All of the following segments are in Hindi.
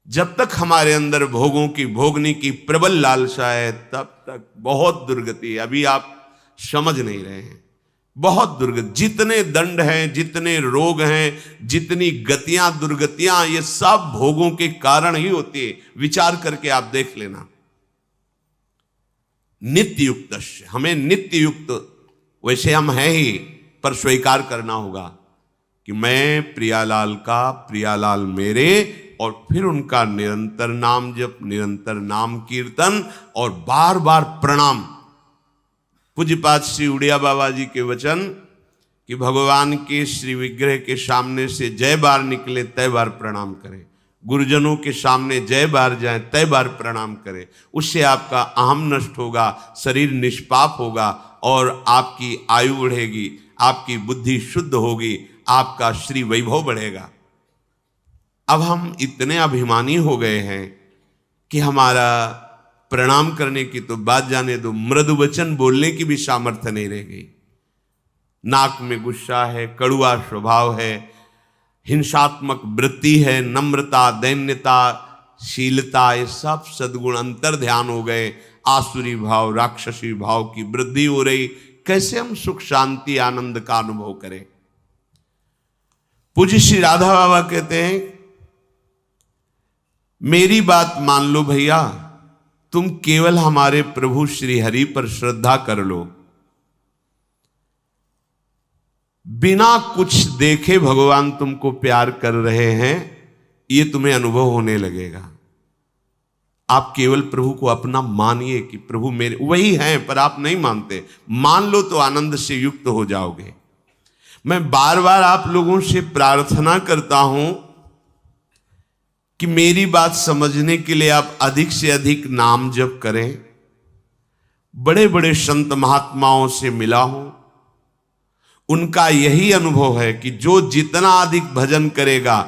जब तक हमारे अंदर भोगों की भोगने की प्रबल लालसा है तब तक बहुत दुर्गति है। अभी आप समझ नहीं रहे हैं, बहुत दुर्गति। जितने दंड हैं, जितने रोग हैं, जितनी गतियां दुर्गतियां, ये सब भोगों के कारण ही होती है। विचार करके आप देख लेना। नित्य युक्त, हमें नित्य युक्त वैसे हम हैं ही, पर स्वीकार करना होगा कि मैं प्रियालाल का, प्रियालाल मेरे, और फिर उनका निरंतर नाम जप, निरंतर नाम कीर्तन और बार बार प्रणाम। पूज्यपाद श्री उड़िया बाबा जी के वचन कि भगवान के श्री विग्रह के सामने से जय बार निकले तय बार प्रणाम करें, गुरुजनों के सामने जय बार जाए तय बार प्रणाम करें। उससे आपका अहम नष्ट होगा, शरीर निष्पाप होगा और आपकी आयु बढ़ेगी, आपकी बुद्धि शुद्ध होगी, आपका श्री वैभव बढ़ेगा। अब हम इतने अभिमानी हो गए हैं कि हमारा प्रणाम करने की तो बात जाने दो, मृदु वचन बोलने की भी सामर्थ्य नहीं रह गई। नाक में गुस्सा है, कड़ुआ स्वभाव है, हिंसात्मक वृत्ति है, नम्रता, दैन्यता, शीलता, ये सब सद्गुण अंतर ध्यान हो गए। आसुरी भाव, राक्षसी भाव की वृद्धि हो रही। कैसे हम सुख शांति आनंद का अनुभव करें? पूज्य श्री राधा बाबा कहते हैं, मेरी बात मान लो भैया, तुम केवल हमारे प्रभु श्री हरि पर श्रद्धा कर लो, बिना कुछ देखे भगवान तुमको प्यार कर रहे हैं, ये तुम्हें अनुभव होने लगेगा। आप केवल प्रभु को अपना मानिए कि प्रभु मेरे वही हैं, पर आप नहीं मानते। मान लो तो आनंद से युक्त हो जाओगे। मैं बार बार आप लोगों से प्रार्थना करता हूं कि मेरी बात समझने के लिए आप अधिक से अधिक नाम जप करें। बड़े बड़े संत महात्माओं से मिला हूं, उनका यही अनुभव है कि जो जितना अधिक भजन करेगा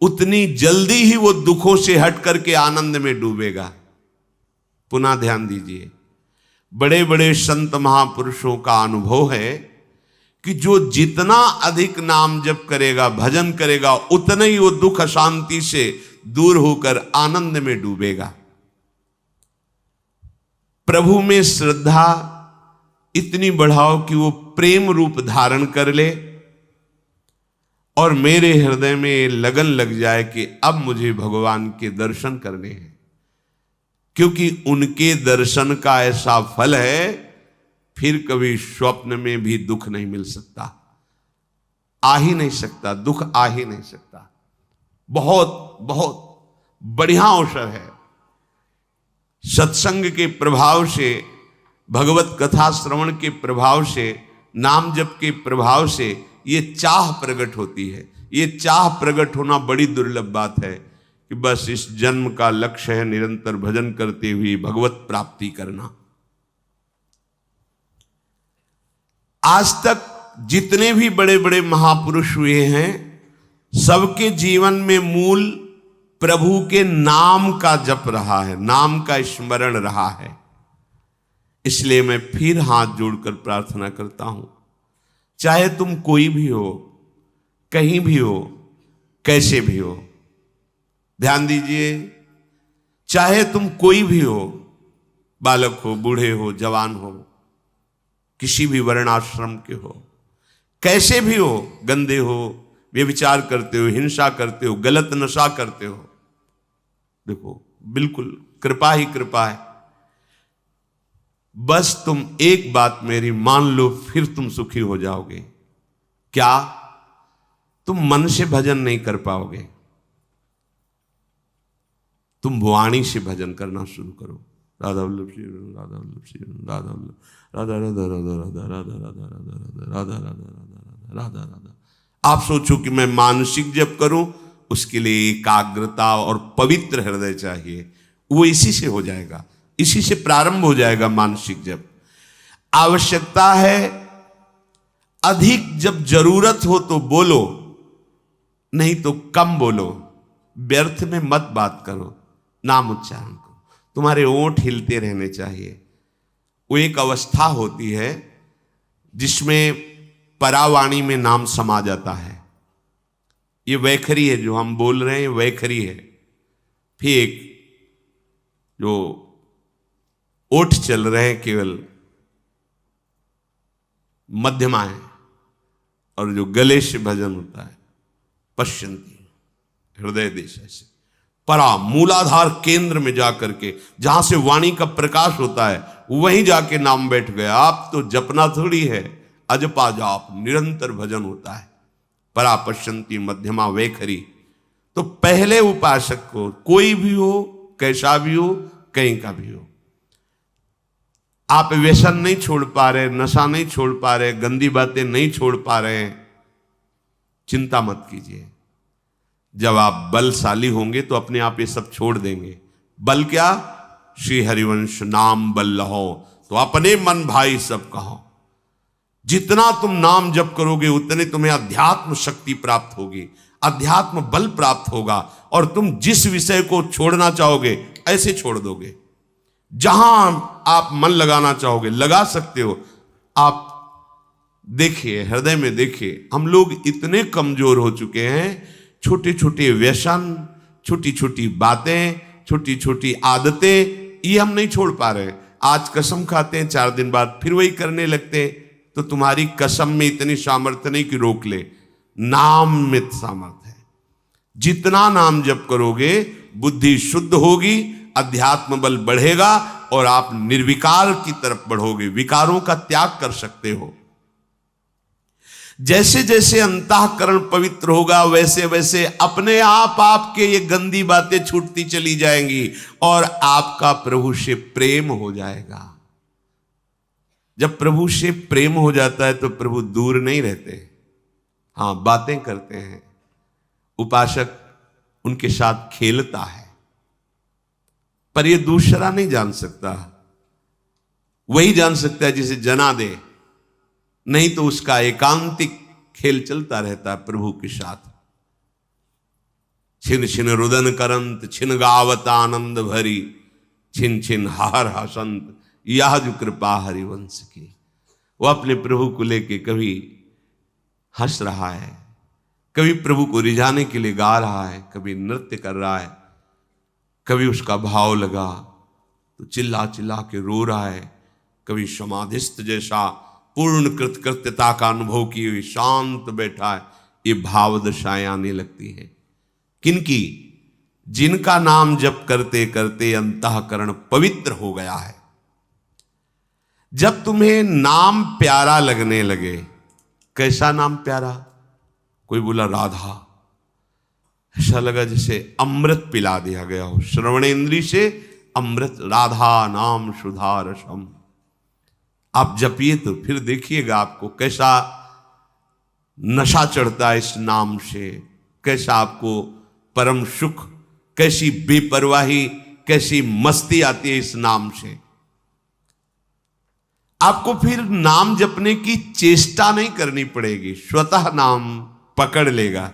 उतनी जल्दी ही वो दुखों से हट करके आनंद में डूबेगा। पुनः ध्यान दीजिए, बड़े बड़े संत महापुरुषों का अनुभव है कि जो जितना अधिक नाम जप करेगा, भजन करेगा, उतना ही वो दुख अशांति से दूर होकर आनंद में डूबेगा। प्रभु में श्रद्धा इतनी बढ़ाओ कि वो प्रेम रूप धारण कर ले और मेरे हृदय में लगन लग जाए कि अब मुझे भगवान के दर्शन करने हैं। क्योंकि उनके दर्शन का ऐसा फल है, फिर कभी स्वप्न में भी दुख नहीं मिल सकता, आ ही नहीं सकता, दुख आ ही नहीं सकता। बहुत बहुत बढ़िया अवसर है। सत्संग के प्रभाव से, भगवत कथा श्रवण के प्रभाव से, नाम जप के प्रभाव से ये चाह प्रकट होती है। ये चाह प्रकट होना बड़ी दुर्लभ बात है कि बस इस जन्म का लक्ष्य है निरंतर भजन करते हुए भगवत प्राप्ति करना। आज तक जितने भी बड़े बड़े महापुरुष हुए हैं, सबके जीवन में मूल प्रभु के नाम का जप रहा है, नाम का स्मरण रहा है। इसलिए मैं फिर हाथ जोड़कर प्रार्थना करता हूं, चाहे तुम कोई भी हो, कहीं भी हो, कैसे भी हो, ध्यान दीजिए, चाहे तुम कोई भी हो, बालक हो, बूढ़े हो, जवान हो, किसी भी वर्णाश्रम के हो, कैसे भी हो, गंदे हो, व्यभिचार करते हो, हिंसा करते हो, गलत नशा करते हो, देखो बिल्कुल कृपा ही कृपा है। बस तुम एक बात मेरी मान लो, फिर तुम सुखी हो जाओगे। क्या? तुम मन से भजन नहीं कर पाओगे, तुम वाणी से भजन करना शुरू करो। राधा वल्लभ श्री राधा वल्लभ श्री राधा वल्लभ राधा राधा राधा राधा राधा राधा राधा राधा राधा राधा राधा। आप सोचो कि मैं मानसिक जप करूं, उसके लिए एकाग्रता और पवित्र हृदय चाहिए। वो इसी से हो जाएगा, इसी से प्रारंभ हो जाएगा मानसिक जप। आवश्यकता है अधिक, जब जरूरत हो तो बोलो, नहीं तो कम बोलो। व्यर्थ में मत बात करो, नाम उच्चारण करो। तुम्हारे ओंठ हिलते रहने चाहिए। वो एक अवस्था होती है जिसमें परावाणी में नाम समा जाता है। ये वैखरी है, जो हम बोल रहे हैं वैखरी है। फिर एक जो ओठ चल रहे हैं केवल मध्यमा है, और जो गले से भजन होता है पश्यंती, हृदय देश से परा मूलाधार केंद्र में जाकर के जहां से वाणी का प्रकाश होता है वहीं जाके नाम बैठ गया। आप तो जपना थोड़ी है, अजपा जाप निरंतर भजन होता है। परा पश्यंती मध्यमा वैखरी। तो पहले उपासक को, कोई भी हो, कैसा भी हो, कहीं का भी हो, आप व्यसन नहीं छोड़ पा रहे, नशा नहीं छोड़ पा रहे, गंदी बातें नहीं छोड़ पा रहे, चिंता मत कीजिए। जब आप बलशाली होंगे तो अपने आप ये सब छोड़ देंगे। बल क्या? श्री हरिवंश नाम बल लहो, तो अपने मन भाई सब कहो। जितना तुम नाम जप करोगे उतने तुम्हें अध्यात्म शक्ति प्राप्त होगी, अध्यात्म बल प्राप्त होगा, और तुम जिस विषय को छोड़ना चाहोगे ऐसे छोड़ दोगे। जहां आप मन लगाना चाहोगे लगा सकते हो। आप देखिए, हृदय में देखिए, हम लोग इतने कमजोर हो चुके हैं। छोटे छोटे व्यसन, छोटी छोटी बातें, छोटी छोटी आदतें, ये हम नहीं छोड़ पा रहे। आज कसम खाते हैं, 4 दिन बाद फिर वही करने लगते। तो तुम्हारी कसम में इतनी सामर्थ्य नहीं कि रोक ले। नाम में सामर्थ्य है। जितना नाम जप करोगे बुद्धि शुद्ध होगी, अध्यात्म बल बढ़ेगा, और आप निर्विकार की तरफ बढ़ोगे, विकारों का त्याग कर सकते हो। जैसे जैसे अंतःकरण पवित्र होगा वैसे वैसे अपने आप आपके ये गंदी बातें छूटती चली जाएंगी, और आपका प्रभु से प्रेम हो जाएगा। जब प्रभु से प्रेम हो जाता है तो प्रभु दूर नहीं रहते। हाँ, बातें करते हैं, उपासक उनके साथ खेलता है, पर ये दूसरा नहीं जान सकता। वही जान सकता है जिसे जना दे, नहीं तो उसका एकांतिक खेल चलता रहता है प्रभु के साथ। छिन छिन रुदन करंत, छिन गावत आनंद भरी, छिन छिन हार हसंत, यह जो कृपा हरिवंश की। वो अपने प्रभु को लेके कभी हंस रहा है, कभी प्रभु को रिझाने के लिए गा रहा है, कभी नृत्य कर रहा है, कभी उसका भाव लगा तो चिल्ला चिल्ला के रो रहा है, कभी समाधिस्थ जैसा पूर्ण कृतकृत्यता का अनुभव किए हुए शांत बैठा है। ये भाव दशाएं आने लगती हैं। किनकी? जिनका नाम जप करते करते अंतःकरण पवित्र हो गया है। जब तुम्हें नाम प्यारा लगने लगे, कैसा नाम प्यारा? कोई बोला राधा, ऐसा लगा जैसे अमृत पिला दिया गया हो, श्रवणेन्द्रिय से अमृत। राधा नाम सुधा रसम। आप जपिए तो फिर देखिएगा आपको कैसा नशा चढ़ता है इस नाम से, कैसा आपको परम सुख, कैसी बेपरवाही, कैसी मस्ती आती है इस नाम से। आपको फिर नाम जपने की चेष्टा नहीं करनी पड़ेगी, स्वतः नाम पकड़ लेगा।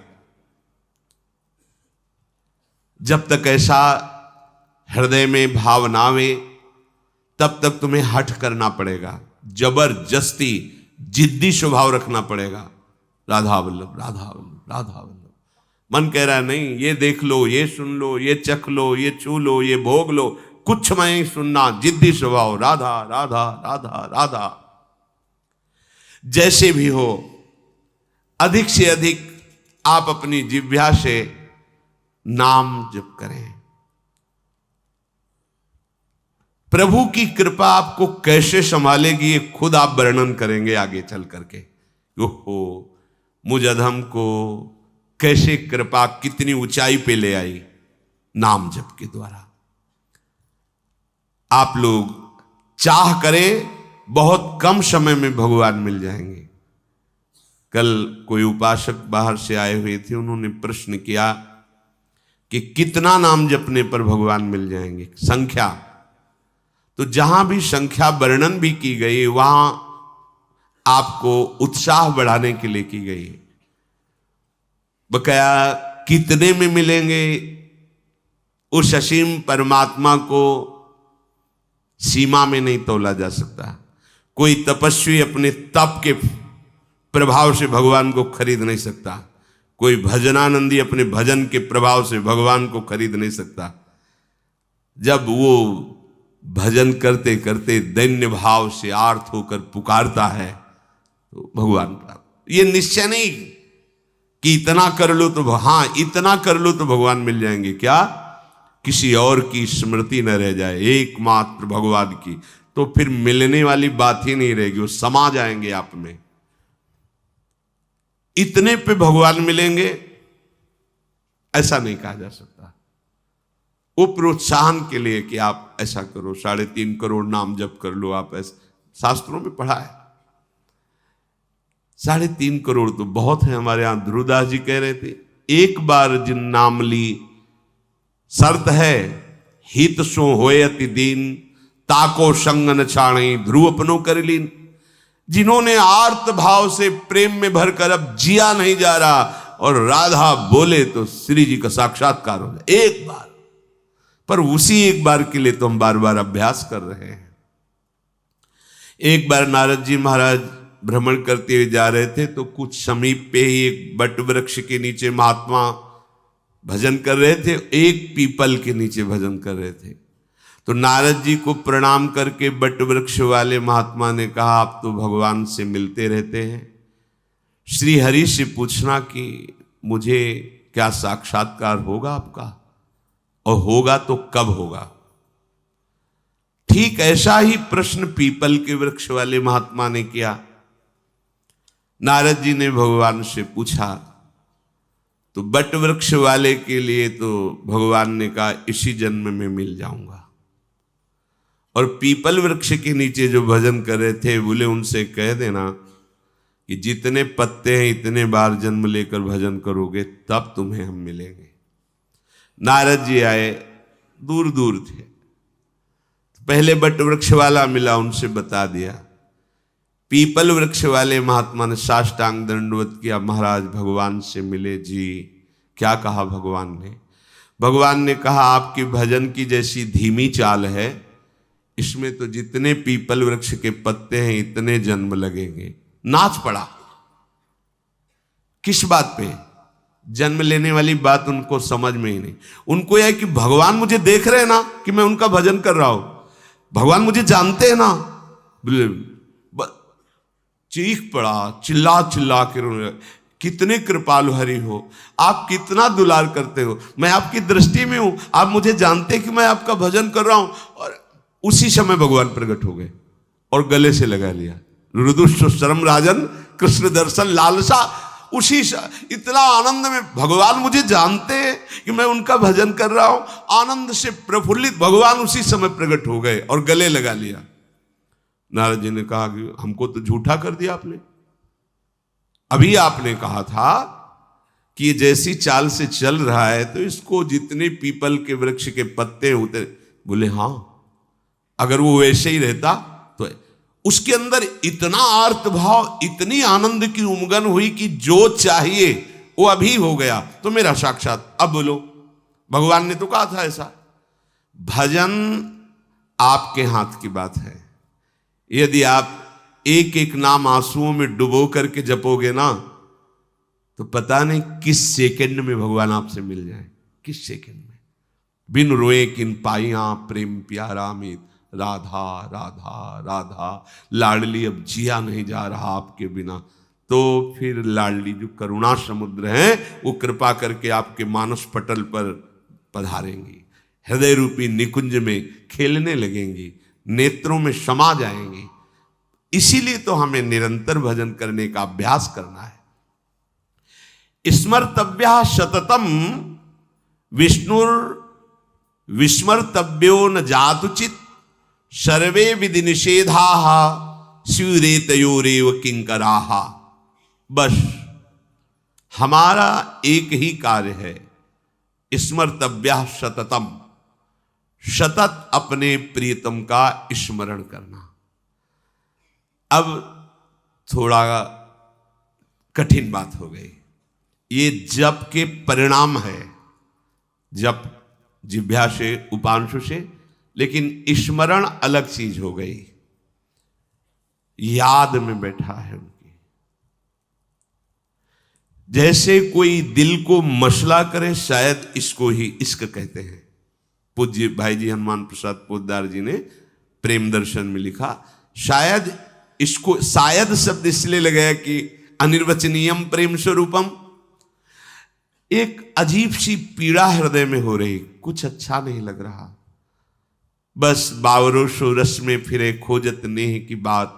जब तक ऐसा हृदय में भाव ना आवे तब तक तुम्हें हठ करना पड़ेगा, जबरदस्ती जिद्दी स्वभाव रखना पड़ेगा। राधा वल्लभ, राधा वल्लभ, राधा वल्लभ। मन कह रहा है नहीं, ये देख लो, ये सुन लो, ये चख लो, ये छू लो, ये भोग लो, कुछ मैं सुनना, जिद्दी स्वभाव, राधा राधा राधा राधा। जैसे भी हो, अधिक से अधिक आप अपनी जिह्वा से नाम जप करें। प्रभु की कृपा आपको कैसे संभालेगी ये खुद आप वर्णन करेंगे आगे चल करके। ओहो, मुझ अधम को कैसे कृपा कितनी ऊंचाई पे ले आई नाम जप के द्वारा। आप लोग चाह करें बहुत कम समय में भगवान मिल जाएंगे। कल कोई उपासक बाहर से आए हुए थे, उन्होंने प्रश्न किया कि कितना नाम जपने पर भगवान मिल जाएंगे, संख्या। तो जहां भी संख्या वर्णन भी की गई वहां आपको उत्साह बढ़ाने के लिए की गई। बकाया कितने में मिलेंगे, उस असीम परमात्मा को सीमा में नहीं तोला जा सकता। कोई तपस्वी अपने तप के प्रभाव से भगवान को खरीद नहीं सकता। कोई भजनानंदी अपने भजन के प्रभाव से भगवान को खरीद नहीं सकता। जब वो भजन करते करते दैन्य भाव से आर्त होकर पुकारता है तो भगवान प्राप्त। ये निश्चय नहीं कि इतना कर लो तो, हाँ इतना कर लो तो भगवान मिल जाएंगे, क्या किसी और की स्मृति न रह जाए, एकमात्र भगवान की, तो फिर मिलने वाली बात ही नहीं रहेगी, वो समा जाएंगे आप में। इतने पे भगवान मिलेंगे ऐसा नहीं कहा जा सकता। वो प्रोत्साहन के लिए कि आप ऐसा करो, 3.5 करोड़ नाम जप कर लो, आप ऐसा शास्त्रों में पढ़ा है। 3.5 करोड़ तो बहुत है। हमारे यहां ध्रुवदास जी कह रहे थे, एक बार जिन नाम ली शर्त है, हित सो होए अति दीन, ताको संग न छाणे ध्रुव अपनो कर लीन। जिन्होंने आर्त भाव से प्रेम में भरकर अब जिया नहीं जा रहा और राधा बोले तो श्री जी का साक्षात्कार हो जाए एक बार। पर उसी एक बार के लिए तो हम बार बार अभ्यास कर रहे हैं। एक बार नारद जी महाराज भ्रमण करते हुए जा रहे थे तो कुछ समीप पे ही एक बट वृक्ष के नीचे महात्मा भजन कर रहे थे, एक पीपल के नीचे भजन कर रहे थे। तो नारद जी को प्रणाम करके बट वृक्ष वाले महात्मा ने कहा, आप तो भगवान से मिलते रहते हैं, श्री हरि से पूछना कि मुझे क्या साक्षात्कार होगा आपका, और होगा तो कब होगा। ठीक ऐसा ही प्रश्न पीपल के वृक्ष वाले महात्मा ने किया। नारद जी ने भगवान से पूछा तो बट वृक्ष वाले के लिए तो भगवान ने कहा इसी जन्म में मिल जाऊंगा। और पीपल वृक्ष के नीचे जो भजन कर रहे थे बोले उनसे कह देना कि जितने पत्ते हैं इतने बार जन्म लेकर भजन करोगे तब तुम्हें हम मिलेंगे। नारद जी आए, दूर दूर थे, पहले बट वृक्ष वाला मिला, उनसे बता दिया। पीपल वृक्ष वाले महात्मा ने साष्टांग दंडवत किया, महाराज भगवान से मिले जी। क्या कहा भगवान ने? भगवान ने कहा आपकी भजन की जैसी धीमी चाल है, इसमें तो जितने पीपल वृक्ष के पत्ते हैं इतने जन्म लगेंगे। नाच पड़ा। किस बात पे? जन्म लेने वाली बात उनको समझ में ही नहीं। उनको यह कि भगवान मुझे देख रहे हैं ना कि मैं उनका भजन कर रहा हूं, भगवान मुझे जानते हैं ना। चीख पड़ा, चिल्ला चिल्ला के रोने लगा, कितने कृपालु हरि हो, आप कितना दुलार करते हो, मैं आपकी दृष्टि में हूं, आप मुझे जानते हैं कि मैं आपका भजन कर रहा हूं। और उसी समय भगवान प्रकट हो गए और गले से लगा लिया। रुदुष्ट शर्म राजन कृष्ण दर्शन लालसा। उसी इतना आनंद में भगवान मुझे जानते हैं कि मैं उनका भजन कर रहा हूं, आनंद से प्रफुल्लित भगवान उसी समय प्रकट हो गए और गले लगा लिया। नारद जी ने कहा कि हमको तो झूठा कर दिया आपने, अभी आपने कहा था कि ये जैसी चाल से चल रहा है तो इसको जितने पीपल के वृक्ष के पत्ते होते। बोले हाँ, अगर वो वैसे ही रहता तो उसके अंदर इतना आर्त भाव, इतनी आनंद की उमगन हुई कि जो चाहिए वो अभी हो गया, तो मेरा साक्षात। अब बोलो, भगवान ने तो कहा था ऐसा। भजन आपके हाथ की बात है। यदि आप एक एक नाम आंसुओं में डुबो करके जपोगे ना तो पता नहीं किस सेकंड में भगवान आपसे मिल जाए, किस सेकंड में। बिन रोए किन पाइया प्रेम प्यारा मीत, राधा राधा राधा, लाडली अब जिया नहीं जा रहा आपके बिना। तो फिर लाडली जो करुणा समुद्र है वो कृपा करके आपके मानस पटल पर पधारेंगी, हृदय रूपी निकुंज में खेलने लगेंगी, नेत्रों में समा जाएंगी। इसीलिए तो हमें निरंतर भजन करने का अभ्यास करना है। स्मर्तव्या सततम विष्णुर विस्मर्तव्यो न जातुचित, सर्वे विधि निषेधा स्यूरेतयोरेव किंकराहा। बस हमारा एक ही कार्य है, स्मर्तव्या सततम, सतत अपने प्रियतम का स्मरण करना। अब थोड़ा कठिन बात हो गई, ये जप के परिणाम है, जप जिह्वा से उपांशु से, लेकिन स्मरण अलग चीज हो गई, याद में बैठा है उनकी। जैसे कोई दिल को मसला करे, शायद इसको ही इश्क कहते हैं। पूज्य भाई जी हनुमान प्रसाद पोद्दार जी ने प्रेम दर्शन में लिखा। शायद इसको शायद शब्द इसलिए लगाया कि अनिर्वचनीयम प्रेम स्वरूपम। एक अजीब सी पीड़ा हृदय में हो रही, कुछ अच्छा नहीं लग रहा। बस बावरो सो रस में फिरे खोजत नेह की बात,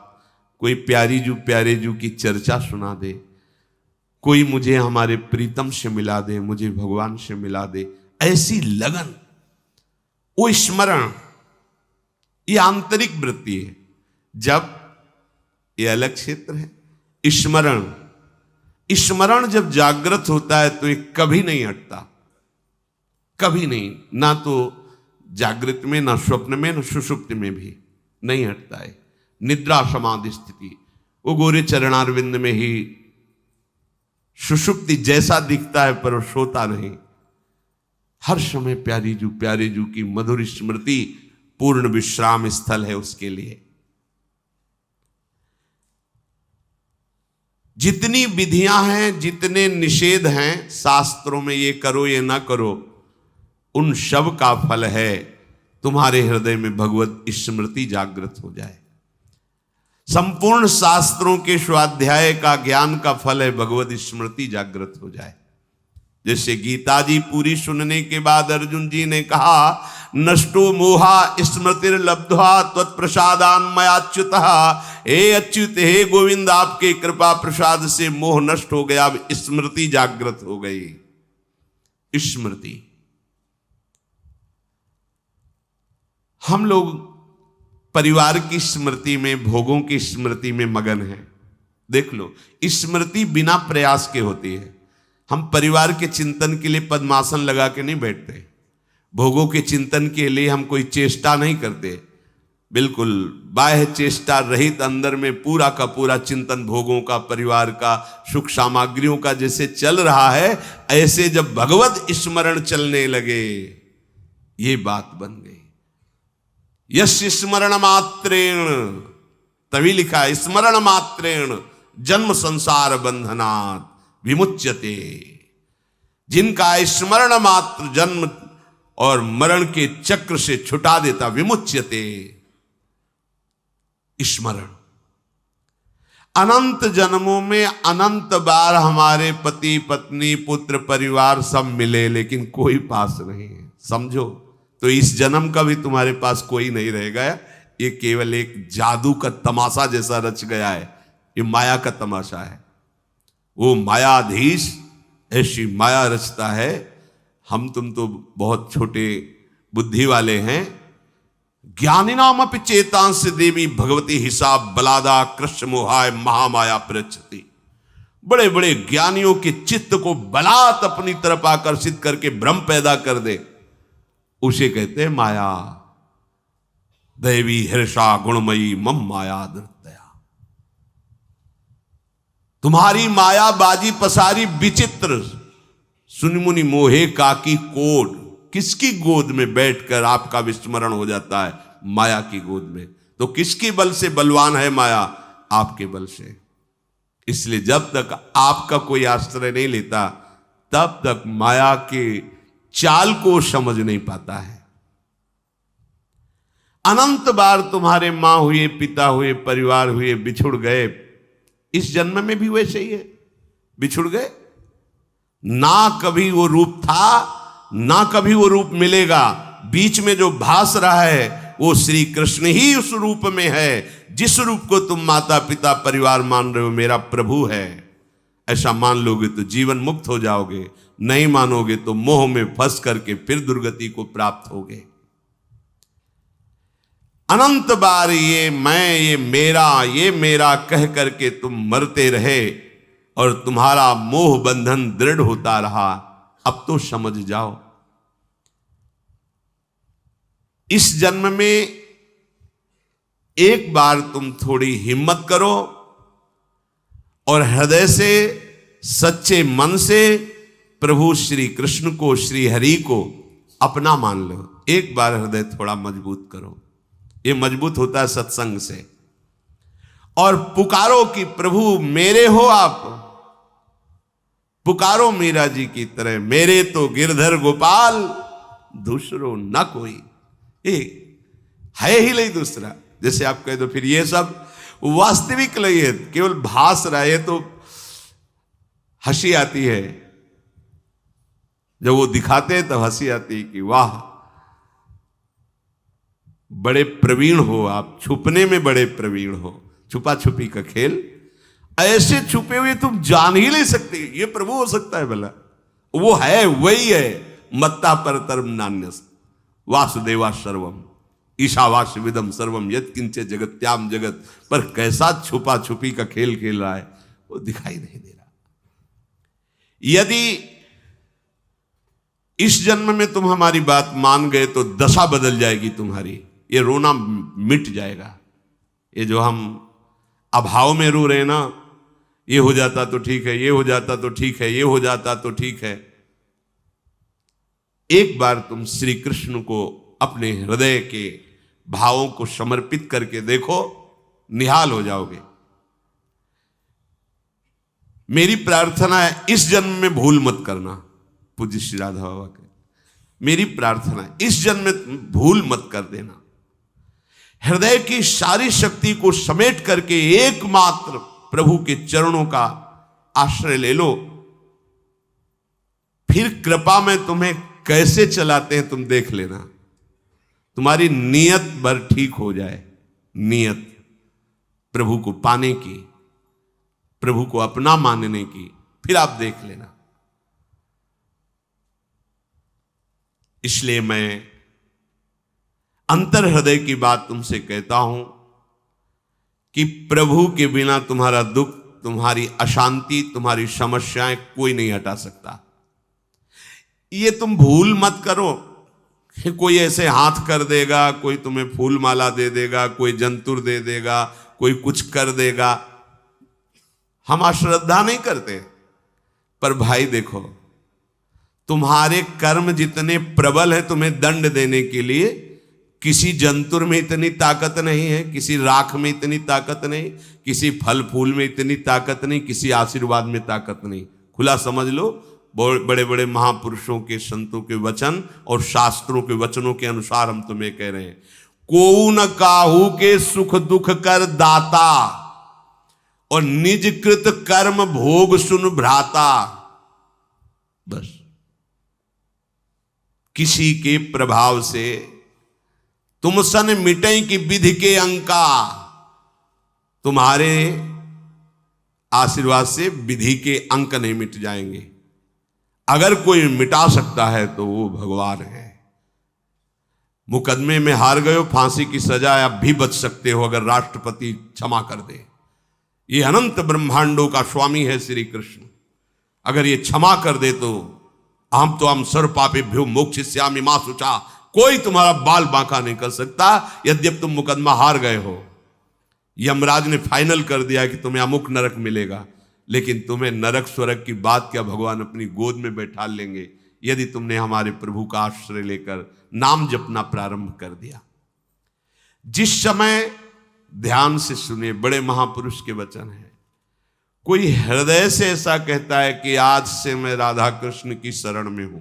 कोई प्यारी जू प्यारे जू की चर्चा सुना दे, कोई मुझे हमारे प्रीतम से मिला दे, मुझे भगवान से मिला दे। ऐसी लगन, वो स्मरण, ये आंतरिक वृत्ति है। जब ये अलग क्षेत्र है। स्मरण, स्मरण जब जागृत होता है तो ये कभी नहीं हटता, कभी नहीं, ना तो जागृत में, ना स्वप्न में, ना सुषुप्ति में भी नहीं हटता है। निद्रा समाधि स्थिति, वो गोरे चरणारविंद में ही सुषुप्ति जैसा दिखता है पर वो सोता नहीं। हर समय प्यारी जू प्यारे जू की मधुर स्मृति पूर्ण विश्राम स्थल है उसके लिए। जितनी विधियां हैं, जितने निषेध हैं शास्त्रों में, ये करो ये ना करो, उन सब का फल है तुम्हारे हृदय में भगवत स्मृति जागृत हो जाए। संपूर्ण शास्त्रों के स्वाध्याय का ज्ञान का फल है भगवत स्मृति जागृत हो जाए। जैसे गीता जी पूरी सुनने के बाद अर्जुन जी ने कहा, नष्टो मोहा स्मृतिर लब्ध्वा त्वत्प्रसादान मयाच्युतः। हे अच्युत, हे गोविंद, आपके कृपा प्रसाद से मोह नष्ट हो गया, अब स्मृति जागृत हो गई। स्मृति, हम लोग परिवार की स्मृति में, भोगों की स्मृति में मगन हैं। देख लो, स्मृति बिना प्रयास के होती है। हम परिवार के चिंतन के लिए पद्मासन लगा के नहीं बैठते, भोगों के चिंतन के लिए हम कोई चेष्टा नहीं करते। बिल्कुल बाह्य चेष्टा रहित अंदर में पूरा का पूरा चिंतन भोगों का, परिवार का, सुख सामग्रियों का जैसे चल रहा है, ऐसे जब भगवत स्मरण चलने लगे, ये बात बन गई। यश स्मरण मात्रेण, तभी लिखा है स्मरण मात्रेण जन्म संसार बंधनात् विमुच्यते। जिनका स्मरण मात्र जन्म और मरण के चक्र से छुटा देता, विमुच्यते। स्मरण, अनंत जन्मों में अनंत बार हमारे पति पत्नी पुत्र परिवार सब मिले, लेकिन कोई पास नहीं है। समझो, तो इस जन्म का भी तुम्हारे पास कोई नहीं रहेगा। ये केवल एक जादू का तमाशा जैसा रच गया है, ये माया का तमाशा है। वो मायाधीश ऐसी माया रचता है। हम तुम तो बहुत छोटे बुद्धि वाले हैं। ज्ञानिनामपि चेतांस देवी भगवती हिसाब बलादा कृष्ण मोहाय महामाया प्रचति। बड़े बड़े ज्ञानियों के चित्त को बलात् अपनी तरफ आकर्षित करके भ्रम पैदा कर दे, उसे कहते हैं माया। दैवी हर्षा गुणमयी मम माया दृतया। तुम्हारी माया बाजी पसारी विचित्र, सुनिमुनि मोहे काकी कोड। किसकी गोद में बैठकर आपका विस्मरण हो जाता है? माया की गोद में। तो किसके बल से बलवान है माया? आपके बल से। इसलिए जब तक आपका कोई आश्रय नहीं लेता, तब तक माया के चाल को समझ नहीं पाता है। अनंत बार तुम्हारे मां हुए, पिता हुए, परिवार हुए, बिछुड़ गए। इस जन्म में भी वैसे ही है, बिछुड़ गए। ना कभी वो रूप था, ना कभी वो रूप मिलेगा। बीच में जो भास रहा है वो श्री कृष्ण ही उस रूप में है। जिस रूप को तुम माता पिता परिवार मान रहे हो मेरा प्रभु है, ऐसा मान लोगे तो जीवन मुक्त हो जाओगे। नहीं मानोगे तो मोह में फंस करके फिर दुर्गति को प्राप्त होगे। अनंत बार ये मैं, ये मेरा कह करके तुम मरते रहे और तुम्हारा मोह बंधन दृढ़ होता रहा। अब तो समझ जाओ, इस जन्म में एक बार तुम थोड़ी हिम्मत करो और हृदय से, सच्चे मन से प्रभु श्री कृष्ण को, श्री हरि को अपना मान लो। एक बार हृदय थोड़ा मजबूत करो। ये मजबूत होता है सत्संग से। और पुकारो कि प्रभु मेरे हो आप। पुकारो मीरा जी की तरह, मेरे तो गिरधर गोपाल दूसरो न कोई, ये है ही नहीं दूसरा। जैसे आप कह दो फिर ये सब वास्तविक नहीं है, केवल भास रहा है, तो हंसी आती है। जब वो दिखाते हैं तब हंसी आती है कि वाह, बड़े प्रवीण हो आप, छुपने में बड़े प्रवीण हो, छुपा छुपी का खेल। ऐसे छुपे हुए तुम जान ही नहीं सकते, ये प्रभु हो सकता है भला? वो है, वही है। मत्ता परतरम नान्यस वासुदेवा सर्वम ईशावास्य विदम सर्वम यत् किंचे जगत्याम जगत। पर कैसा छुपा छुपी का खेल खेल रहा है, वो दिखाई नहीं दे रहा। यदि इस जन्म में तुम हमारी बात मान गए तो दशा बदल जाएगी तुम्हारी, ये रोना मिट जाएगा। ये जो हम अभाव में रो रहे हैं ना, ये हो जाता तो ठीक है, ये हो जाता तो ठीक है, ये हो जाता तो ठीक है। एक बार तुम श्री कृष्ण को अपने हृदय के भावों को समर्पित करके देखो, निहाल हो जाओगे। मेरी प्रार्थना है इस जन्म में भूल मत करना। पूज्य श्री राधा बाबा के मेरी प्रार्थना है इस जन्म में भूल मत कर देना। हृदय की सारी शक्ति को समेट करके एकमात्र प्रभु के चरणों का आश्रय ले लो। फिर कृपा में तुम्हें कैसे चलाते हैं तुम देख लेना। तुम्हारी नियत भर ठीक हो जाए, नियत प्रभु को पाने की, प्रभु को अपना मानने की, फिर आप देख लेना। इसलिए मैं अंतर हृदय की बात तुमसे कहता हूं कि प्रभु के बिना तुम्हारा दुख, तुम्हारी अशांति, तुम्हारी समस्याएं कोई नहीं हटा सकता। ये तुम भूल मत करो कि कोई ऐसे हाथ कर देगा, कोई तुम्हें फूल माला दे देगा, कोई जंतुर दे देगा, कोई कुछ कर देगा। हम अश्रद्धा नहीं करते, पर भाई देखो, तुम्हारे कर्म जितने प्रबल है तुम्हें दंड देने के लिए, किसी जंतुर में इतनी ताकत नहीं है, किसी राख में इतनी ताकत नहीं, किसी फल फूल में इतनी ताकत नहीं, किसी आशीर्वाद में ताकत नहीं। खुला समझ लो, बड़े बड़े महापुरुषों के, संतों के वचन और शास्त्रों के वचनों के अनुसार हम तुम्हें कह रहे हैं। को न काहू के सुख दुख कर दाता, और निज कृत कर्म भोग सुन भ्राता। बस किसी के प्रभाव से तुम सन मिटे की विधि के अंका, तुम्हारे आशीर्वाद से विधि के अंक नहीं मिट जाएंगे। अगर कोई मिटा सकता है तो वो भगवान है। मुकदमे में हार गए हो, फांसी की सजा अब भी बच सकते हो अगर राष्ट्रपति क्षमा कर दे। ये अनंत ब्रह्मांडों का स्वामी है श्री कृष्ण। अगर ये क्षमा कर दे तो हम सर्व पापेभ्यो मोक्षयिष्यामि मा शुचा, कोई तुम्हारा बाल बांका नहीं कर सकता। यद्यप तुम मुकदमा हार गए हो, यमराज ने फाइनल कर दिया कि तुम्हें अमुक नरक मिलेगा, लेकिन तुम्हें नरक स्वर्ग की बात क्या, भगवान अपनी गोद में बैठा लेंगे यदि तुमने हमारे प्रभु का आश्रय लेकर नाम जपना प्रारंभ कर दिया। जिस समय ध्यान से सुने, बड़े महापुरुष के वचन है। कोई हृदय से ऐसा कहता है कि आज से मैं राधा कृष्ण की शरण में हूं,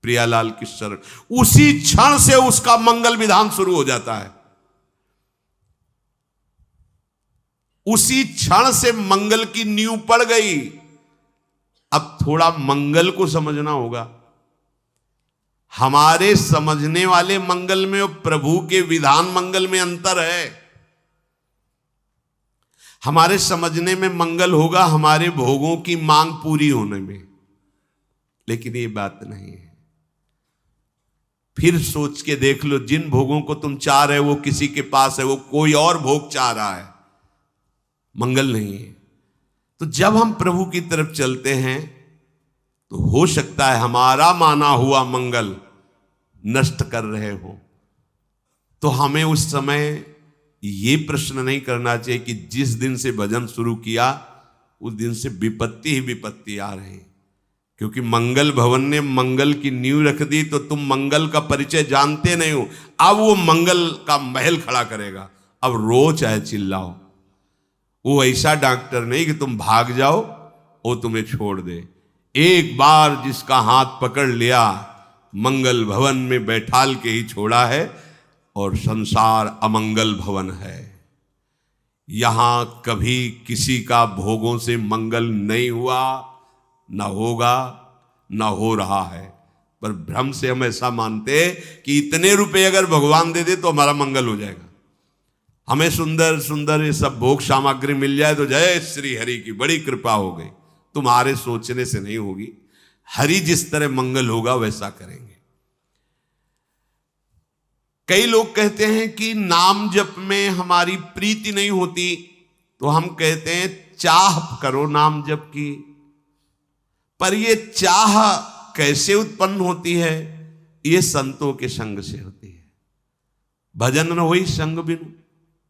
प्रियालाल की शरण, उसी क्षण से उसका मंगल विधान शुरू हो जाता है। उसी क्षण से मंगल की नींव पड़ गई। अब थोड़ा मंगल को समझना होगा। हमारे समझने वाले मंगल में और प्रभु के विधान मंगल में अंतर है। हमारे समझने में मंगल होगा हमारे भोगों की मांग पूरी होने में, लेकिन ये बात नहीं है। फिर सोच के देख लो, जिन भोगों को तुम चाह रहे हो वो किसी के पास है, वो कोई और भोग चाह रहा है, मंगल नहीं है। तो जब हम प्रभु की तरफ चलते हैं तो हो सकता है हमारा माना हुआ मंगल नष्ट कर रहे हो। तो हमें उस समय ये प्रश्न नहीं करना चाहिए कि जिस दिन से भजन शुरू किया उस दिन से विपत्ति ही विपत्ति आ रही। क्योंकि मंगल भवन ने मंगल की नींव रख दी तो तुम मंगल का परिचय जानते नहीं हो। अब वो मंगल का महल खड़ा करेगा। अब रो चाहे चिल्लाओ, वो ऐसा डॉक्टर नहीं कि तुम भाग जाओ वो तुम्हें छोड़ दे। एक बार जिसका हाथ पकड़ लिया मंगल भवन में बैठाल के ही छोड़ा है और संसार अमंगल भवन है। यहां कभी किसी का भोगों से मंगल नहीं हुआ, ना होगा, ना हो रहा है। पर भ्रम से हम ऐसा मानते कि इतने रुपए अगर भगवान दे दे तो हमारा मंगल हो जाएगा, हमें सुंदर सुंदर ये सब भोग सामग्री मिल जाए तो जय श्री हरि की बड़ी कृपा हो गई। तुम्हारे सोचने से नहीं होगी, हरि जिस तरह मंगल होगा वैसा करेंगे। कई लोग कहते हैं कि नाम जप में हमारी प्रीति नहीं होती, तो हम कहते हैं चाह करो नाम जप की। पर ये चाह कैसे उत्पन्न होती है? ये संतों के संग से होती है। भजन न होई संग बिनु,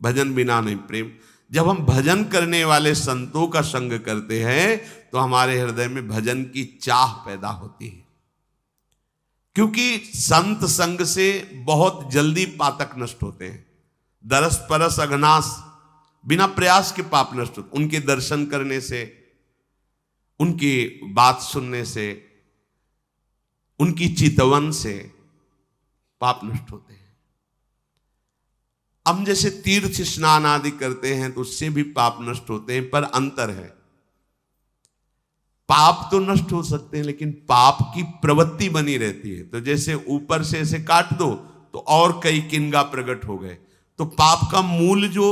भजन बिना नहीं प्रेम। जब हम भजन करने वाले संतों का संग करते हैं तो हमारे हृदय में भजन की चाह पैदा होती है। क्योंकि संत संग से बहुत जल्दी पातक नष्ट होते हैं। दरस परस अघनास, बिना प्रयास के पाप नष्ट होते। उनके दर्शन करने से, उनकी बात सुनने से, उनकी चितवन से पाप नष्ट होते हैं। हम जैसे तीर्थ स्नान आदि करते हैं तो उससे भी पाप नष्ट होते हैं, पर अंतर है। पाप तो नष्ट हो सकते हैं लेकिन पाप की प्रवृत्ति बनी रहती है। तो जैसे ऊपर से ऐसे काट दो तो और कई किनगा प्रकट हो गए। तो पाप का मूल जो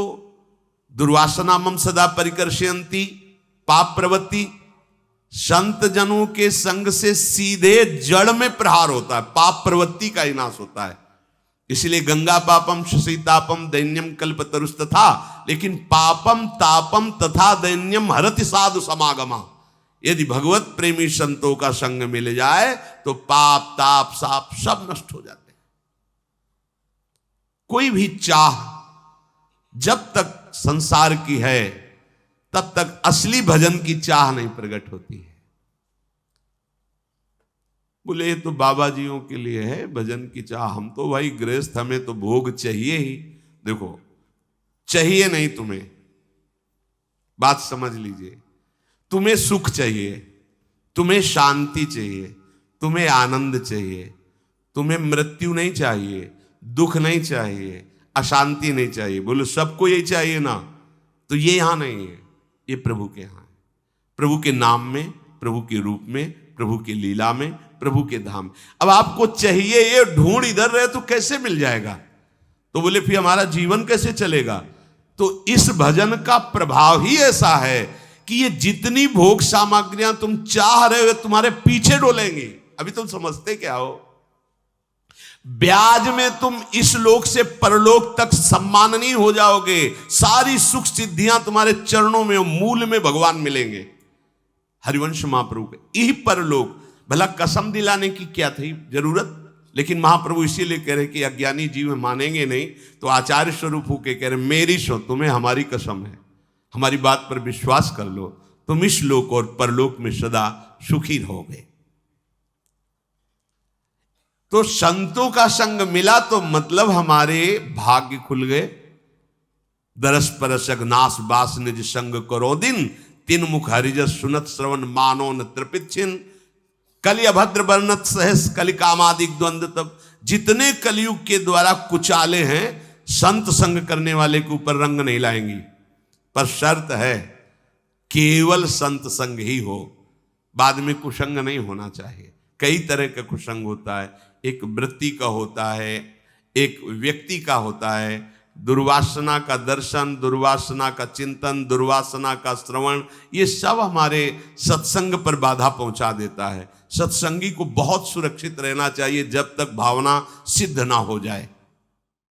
दुर्वासनामम सदा परिकर्षयन्ति पाप प्रवृत्ति, संत जनों के संग से सीधे जड़ में प्रहार होता है, पाप प्रवृत्ति का विनाश होता है। इसलिए गंगा पापम शशीतापम दैन्यम कल्पतरुस्तथा, लेकिन पापम तापम तथा दैन्यम हरति साधु समागमा। यदि भगवत प्रेमी संतों का संग मिल जाए तो पाप ताप साप सब नष्ट हो जाते हैं। कोई भी चाह जब तक संसार की है तब तक असली भजन की चाह नहीं प्रकट होती है। बोले ये तो बाबा जियों के लिए है भजन की चाह, हम तो भाई गृहस्थ, हमें तो भोग चाहिए ही। देखो, चाहिए नहीं तुम्हें, बात समझ लीजिए। तुम्हें सुख चाहिए, तुम्हें शांति चाहिए, तुम्हें आनंद चाहिए, तुम्हें मृत्यु नहीं चाहिए, दुख नहीं चाहिए, अशांति नहीं चाहिए। बोलो सबको यही चाहिए ना? तो ये यहां नहीं है, ये प्रभु के यहां है। प्रभु के नाम में, प्रभु के रूप में, प्रभु की लीला में, प्रभु के धाम। अब आपको चाहिए, ये ढूंढ इधर रहे तो कैसे मिल जाएगा? तो बोले फिर हमारा जीवन कैसे चलेगा? तो इस भजन का प्रभाव ही ऐसा है कि ये जितनी भोग सामग्रियां तुम चाह रहे हो तुम्हारे पीछे डोलेंगी। अभी तुम समझते क्या हो? ब्याज में तुम इस लोक से परलोक तक सम्माननीय हो जाओगे। सारी सुख सिद्धियां तुम्हारे चरणों में, मूल में भगवान मिलेंगे। हरिवंश महाप्रभु के यही परलोक। भला कसम दिलाने की क्या थी जरूरत? लेकिन महाप्रभु इसीलिए कह रहे कि अज्ञानी जीव मानेंगे नहीं, तो आचार्य स्वरूप होके कह रहे मेरी सो तुम्हें हमारी कसम है, हमारी बात पर विश्वास कर लो, तुम इस लोक और परलोक में सदा सुखी रहोगे। तो संतों का संग मिला तो मतलब हमारे भाग्य खुल गए। दरस परस अघनास बास निज संग करो दिन, तीन मुख हरिजस सुनत श्रवण मानो न तृपित छिन। कलि अभद्र वर्णत सहस कलि कामादिक द्वंद्व। तब जितने कलयुग के द्वारा कुचाले हैं, संत संग करने वाले के ऊपर रंग नहीं लाएंगी। पर शर्त है केवल संत संग ही हो, बाद में कुसंग नहीं होना चाहिए। कई तरह का कुसंग होता है, एक वृत्ति का होता है, एक व्यक्ति का होता है। दुर्वासना का दर्शन, दुर्वासना का चिंतन, दुर्वासना का श्रवण, ये सब हमारे सत्संग पर बाधा पहुंचा देता है। सत्संगी को बहुत सुरक्षित रहना चाहिए जब तक भावना सिद्ध ना हो जाए।